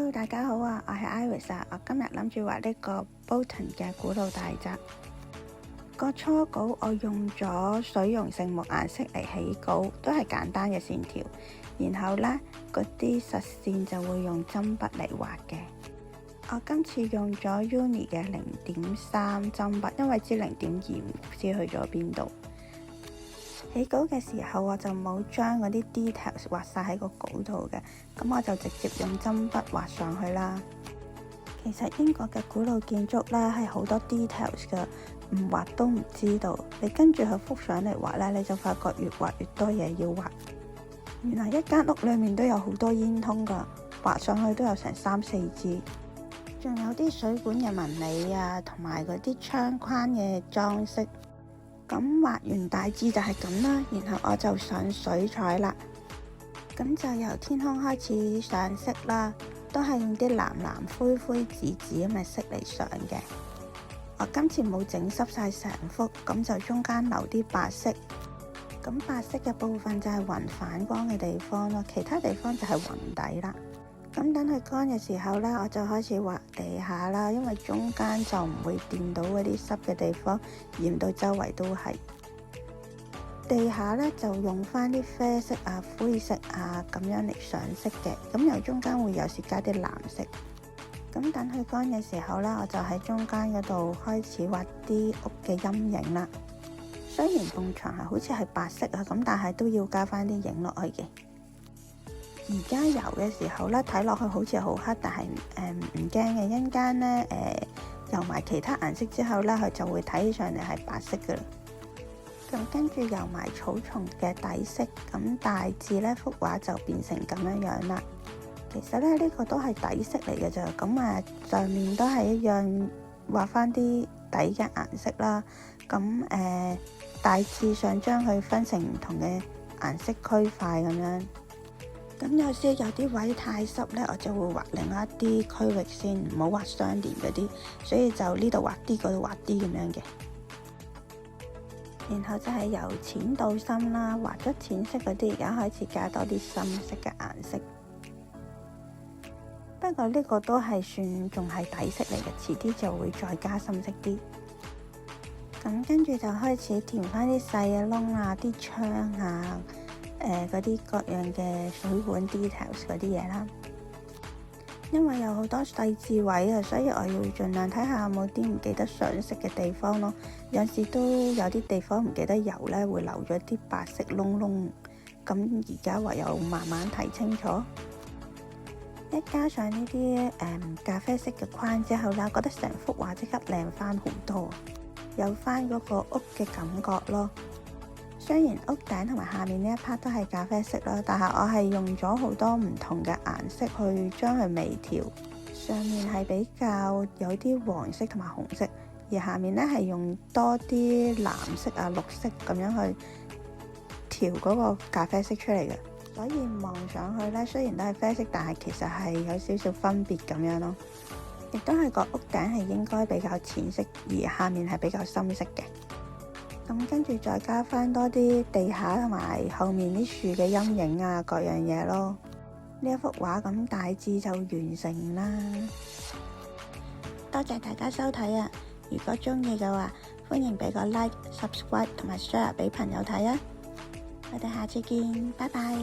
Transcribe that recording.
Hello， 大家好啊！我係 Iris 啊，我今日諗住畫呢個 Bolton 嘅古老大宅。個初稿我用咗水溶性木顏色嚟起稿，都係簡單嘅線條。然後呢，嗰啲實線就會用針筆嚟畫嘅。我今次用咗 Uni 嘅0.3針筆，因為知0.2唔知去咗邊度。起稿嘅時候我就冇將嗰啲 details 畫晒喺個稿度嘅，咁我就直接用針筆畫上去啦。其實英國嘅古老建築呢係好多 details 嘅，唔畫都唔知道。你跟住佢幅相嚟畫呢，你就發覺越畫越多嘢要畫。原來一間屋裏面都有好多煙通㗎，畫上去都有成3-4支。仲有啲水管嘅紋理啊，同埋嗰啲窗框嘅裝飾。咁畫完大致就係咁啦，然後我就上水彩啦。咁就由天空開始上色啦，都係用啲藍藍灰灰紫紫咁嘅色嚟上嘅。我今次冇整濕晒成幅，咁就中間留啲白色。咁白色嘅部分就係雲反光嘅地方咯，其他地方就係雲底啦。咁等佢乾嘅時候呢，我就開始畫地下啦，因為中間就唔會掂到嗰啲濕嘅地方，染到周圍都係。地下呢，就用翻啲啡色啊、灰色啊咁樣嚟上色嘅，咁由中間會有時加啲藍色。咁等佢乾嘅時候呢，我就喺中間嗰度開始畫啲屋嘅陰影啦。雖然埲牆係好似係白色啊，咁但係都要加翻啲影落去嘅。而家油嘅時候呢，睇落去好似好黑，但係唔驚嘅。一陣間呢，油埋其他顏色之後呢，佢就會睇起上嚟係白色噶啦。咁跟住油埋草叢嘅底色，咁大致呢幅畫就變成咁樣樣啦。其實呢，呢個都係底色嚟嘅咋，咁上面都係一樣畫翻啲底嘅顏色啦。咁大致上將佢分成唔同嘅顏色區塊咁樣。咁有時有啲位太濕呢，我就會畫另一啲區域先，唔好畫相連嗰啲，所以就呢度畫啲，嗰度畫啲咁樣嘅。然後就係由淺到深啦，畫咗淺色嗰啲，而家開始加多啲深色嘅顏色。不過呢個都係算仲係底色嚟嘅，遲啲就會再加深色啲。咁跟住就開始填翻啲細嘅窿啊，啲窗啊。嗰啲各樣嘅水管 details 嗰啲嘢啦，因為有好多細緻位啊，所以我要盡量睇下有冇啲唔記得上色嘅地方咯。有時都有啲地方唔記得油呢，會留咗啲白色窿窿。咁而家唯有慢慢睇清楚。一加上呢啲咖啡色嘅框之後啦，覺得成幅畫即刻靚翻好多，有翻嗰個屋嘅感覺咯。雖然屋頂同埋下面呢一 part 都係咖啡色啦，但係我係用咗好多唔同嘅顏色去將佢微調。上面係比較有啲黃色同埋紅色，而下面呢係用多啲藍色啊、綠色咁樣去調嗰個咖啡色出嚟嘅。所以望上去呢，雖然都係啡色，但係其實係有少少分別咁樣咯。亦都係個屋頂係應該比較淺色，而下面係比較深色嘅。咁跟住再加翻多啲地下同埋後面啲樹嘅陰影啊，各樣嘢咯。呢一幅畫咁大致就完成啦。多謝大家收睇啊！如果中意嘅話，歡迎俾個 like、subscribe 同埋 share 俾朋友睇啊！我哋下次見，拜拜。